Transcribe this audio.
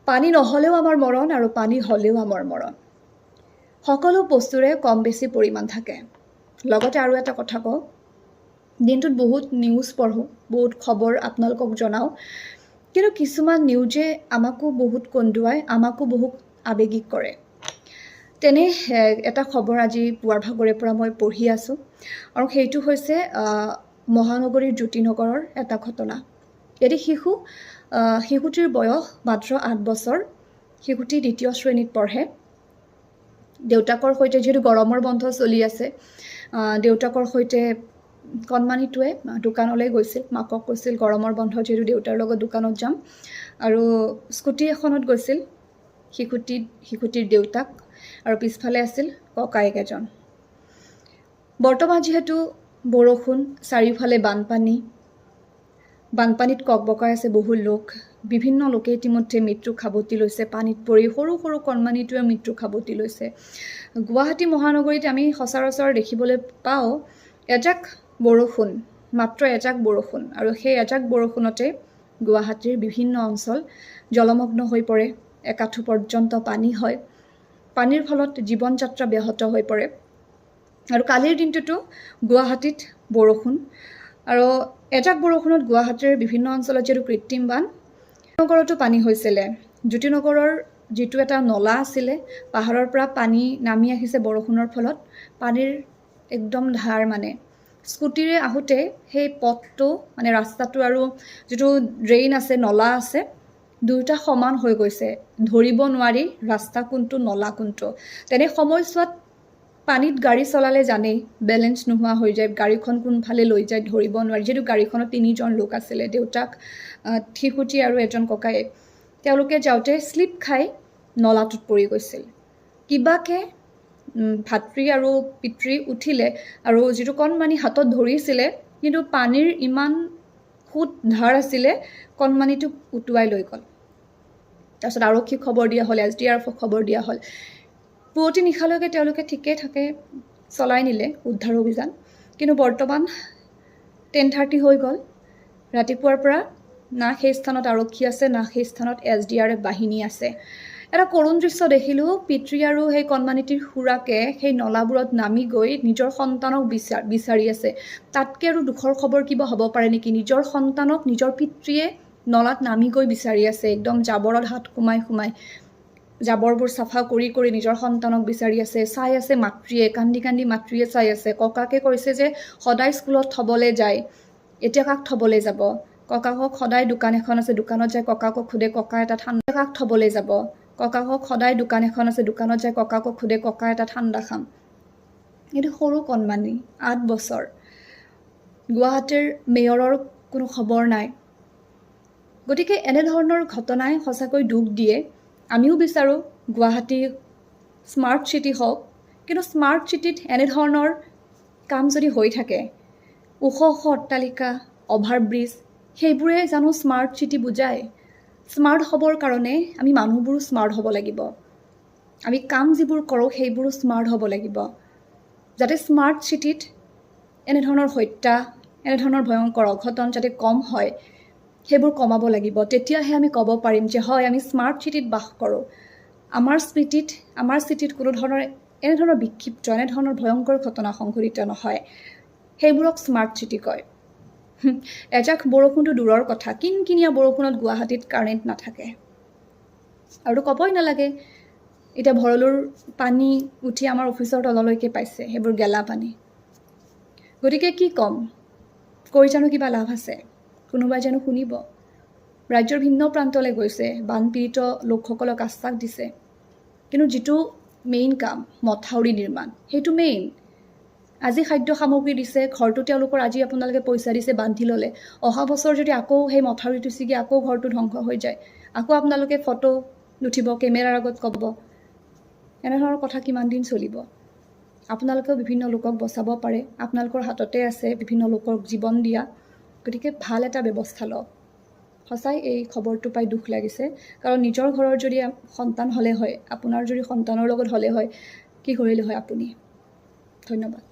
পানী নহ'লেও আমাৰ মৰণ আৰু পানী হ'লেও আমাৰ মৰণ। সকলো বস্তুৰে কম বেছি পৰিমাণ থাকে। লগতে আৰু এটা কথা কওঁ, দিনটোত বহুত নিউজ পঢ়োঁ, বহুত খবৰ আপোনালোকক জনাওঁ, কিন্তু কিছুমান নিউজে আমাকো বহুত কন্দুৱাই, আমাকো বহুত আৱেগিক কৰে। তেনে এটা খবৰ আজি পুৱাৰ ভাগৰে পৰা মই পঢ়ি আছোঁ, আৰু সেইটো হৈছে মহানগৰীৰ জ্যোতিনগৰৰ এটা ঘটনা। এটি শিশুটিৰ বয়স মাত্ৰ 8 বছৰ। শিশুটি 2য় শ্ৰেণীত পঢ়ে। দেউতাকৰ সৈতে, যিহেতু গৰমৰ বন্ধ চলি আছে, দেউতাকৰ সৈতে কণমানিটোৱে দোকানলৈ গৈছিল। মাকক কৈছিল গৰমৰ বন্ধ যিহেতু দেউতাৰ লগত দোকানত যাম, আৰু স্কুটি এখনত গৈছিল শিশুটিৰ দেউতাক, আৰু পিছফালে আছিল ককায়েক এজন। বৰ্তমান যিহেতু বৰষুণ, চাৰিওফালে বানপানীত ককবকাই আছে বহু লোক। বিভিন্ন লোকে ইতিমধ্যে মৃত্যু সাৱটি লৈছে। পানীত পৰি সৰু সৰু কণমানিটোৱে মৃত্যু সাৱটি লৈছে। গুৱাহাটী মহানগৰীত আমি সচৰাচৰ দেখিবলৈ পাওঁ এজাক বৰষুণ, মাত্ৰ এজাক বৰষুণ, আৰু সেই এজাক বৰষুণতে গুৱাহাটীৰ বিভিন্ন অঞ্চল জলমগ্ন হৈ পৰে। একাঠু পৰ্যন্ত পানী হয়। পানীৰ ফলত জীৱন যাত্ৰা ব্যাহত হৈ পৰে। আৰু কালিৰ দিনটোতো গুৱাহাটীত বৰষুণ, আৰু এজাক বৰষুণত গুৱাহাটীৰ বিভিন্ন অঞ্চলত যিহেতু কৃত্ৰিম বান, জ্যোতিনগৰতো পানী হৈছিলে। জ্যোতিনগৰৰ যিটো এটা নলা আছিলে, পাহাৰৰ পৰা পানী নামি আহিছে বৰষুণৰ ফলত। পানীৰ একদম ধাৰ, স্কুটিৰে আহোঁতে সেই পথটো, ৰাস্তাটো আৰু যিটো ড্ৰেইন আছে, নলা আছে, দুয়োটা সমান হৈ গৈছে। ধৰিব নোৱাৰি ৰাস্তা কোনটো, নলা কোনটো। তেনে সময়ছোৱাত পানীত গাড়ী চলালে জানেই, বেলেঞ্চ নোহোৱা হৈ যায়, গাড়ীখন কোনফালে লৈ যায় ধৰিব নোৱাৰি। যিহেতু গাড়ীখনত 3জন লোক আছিলে, দেউতাক, শিশুটি আৰু এজন ককায়েক। তেওঁলোকে যাওঁতে শ্লিপ খাই নলাটোত পৰি গৈছিল। কিবাকে ভাতৃ আৰু পিতৃ উঠিলে, আৰু যিটো কণমানি হাতত ধৰিছিলে, কিন্তু পানীৰ ইমান সোঁত ধাৰ আছিলে, কণমানিটোক উটুৱাই লৈ গ'ল। তাৰপিছত আৰক্ষীক খবৰ দিয়া হ'ল, SDRFক খবৰ দিয়া হ'ল। পুৱতি নিশালৈকে তেওঁলোকে ঠিকে থাকে চলাই নিলে উদ্ধাৰ অভিযান, কিন্তু বৰ্তমান 10:30 হৈ গ'ল। ৰাতিপুৱাৰ পৰা না সেই স্থানত আৰক্ষী আছে, না সেই স্থানত SDRF বাহিনী আছে। এটা কৰুণ দৃশ্য দেখিলোঁ। পিতৃ আৰু সেই কণমানিটিৰ খুৰাকে সেই নলাবোৰত নামি গৈ নিজৰ সন্তানক বিচাৰি আছে। তাতকৈ আৰু দুখৰ খবৰ কিবা হ'ব পাৰে নেকি? নিজৰ সন্তানক নিজৰ পিতৃয়ে নলাত নামি গৈ বিচাৰি আছে, একদম জাবৰত হাত সোমাই জাবৰবোৰ চাফা কৰি নিজৰ সন্তানক বিচাৰি আছে। চাই আছে মাতৃয়ে, কান্দি কান্দি মাতৃয়ে চাই আছে। ককাকে কৈছে যে সদায় স্কুলত থ'বলৈ যায়, এতিয়া কাক থ'বলৈ যাব? ককাকক সদায় দোকান এখন আছে, দোকানত যায় ককাকক সোধে, ককা এটা ঠাণ্ডা কাক থ'বলৈ যাব? ককাকক সদায় দোকান এখন আছে, দোকানত যায় ককাকক সোধে, ককা এটা ঠাণ্ডা খাম। কিন্তু সৰু কণমানি, 8 বছৰ। গুৱাহাটীৰ মেয়ৰৰ কোনো খবৰ নাই। গতিকে এনেধৰণৰ ঘটনাই সঁচাকৈ দুখ দিয়ে। আমিও বিচাৰোঁ গুৱাহাটী স্মাৰ্ট চিটি হওক, কিন্তু স্মাৰ্ট চিটিত এনেধৰণৰ কাম যদি হৈ থাকে, ওখ অট্টালিকা, অভাৰব্ৰিজ, সেইবোৰে জানো স্মাৰ্ট চিটি বুজায়? স্মাৰ্ট হ'বৰ কাৰণে আমি মানুহবোৰো স্মাৰ্ট হ'ব লাগিব। আমি কাম যিবোৰ কৰোঁ সেইবোৰো স্মাৰ্ট হ'ব লাগিব, যাতে স্মাৰ্ট চিটিত এনেধৰণৰ হত্যা, এনেধৰণৰ ভয়ংকৰ অঘটন যাতে কম হয়, সেইবোৰ কমাব লাগিব। তেতিয়াহে আমি ক'ব পাৰিম যে হয়, আমি স্মাৰ্ট চিটিত বাস কৰোঁ। আমাৰ চিটিত কোনো ধৰণৰ এনেধৰণৰ বিক্ষিপ্ত, এনেধৰণৰ ভয়ংকৰ ঘটনা সংঘটিত নহয়। সেইবোৰক স্মাৰ্ট চিটি কয়। এজাক বৰষুণটো দূৰৰ কথা, কিনকিনীয়া বৰষুণত গুৱাহাটীত কাৰেণ্ট নাথাকে। আৰু ক'বই নালাগে, এতিয়া ভৰলুৰ পানী উঠি আমাৰ অফিচৰ তললৈকে পাইছে, সেইবোৰ গেলা পানী। গতিকে কি ক'ম, কৈ জানো কিবা লাভ আছে? কোনোবাই জানো শুনিব? ৰাজ্যৰ ভিন্ন প্ৰান্তলৈ গৈছে, বানপীড়িত লোকসকলক আশ্বাস দিছে, কিন্তু যিটো মেইন কাম, মথাউৰি নিৰ্মাণ, সেইটো মেইন। আজি খাদ্য সামগ্ৰী দিছে, ঘৰটো তেওঁলোকৰ আজি আপোনালোকে পইচা দিছে, বান্ধি ল'লে। অহা বছৰ যদি আকৌ সেই মথাউৰিটো ছিগি আকৌ ঘৰটো ধ্বংস হৈ যায়, আকৌ আপোনালোকে ফটো নুঠিব, কেমেৰাৰ আগত ক'ব। এনেধৰণৰ কথা কিমান দিন চলিব? আপোনালোকেও বিভিন্ন লোকক বচাব পাৰে, আপোনালোকৰ হাততে আছে বিভিন্ন লোকক জীৱন দিয়া। গতিকে ভাল এটা ব্যৱস্থা লওক। সঁচাই এই খবৰটো পাই দুখ লাগিছে, কাৰণ নিজৰ ঘৰৰ যদি সন্তান হ'লে হয়, আপোনাৰ যদি সন্তানৰ লগত হ'লে হয়, কি কৰিলে হয় আপুনি? ধন্যবাদ।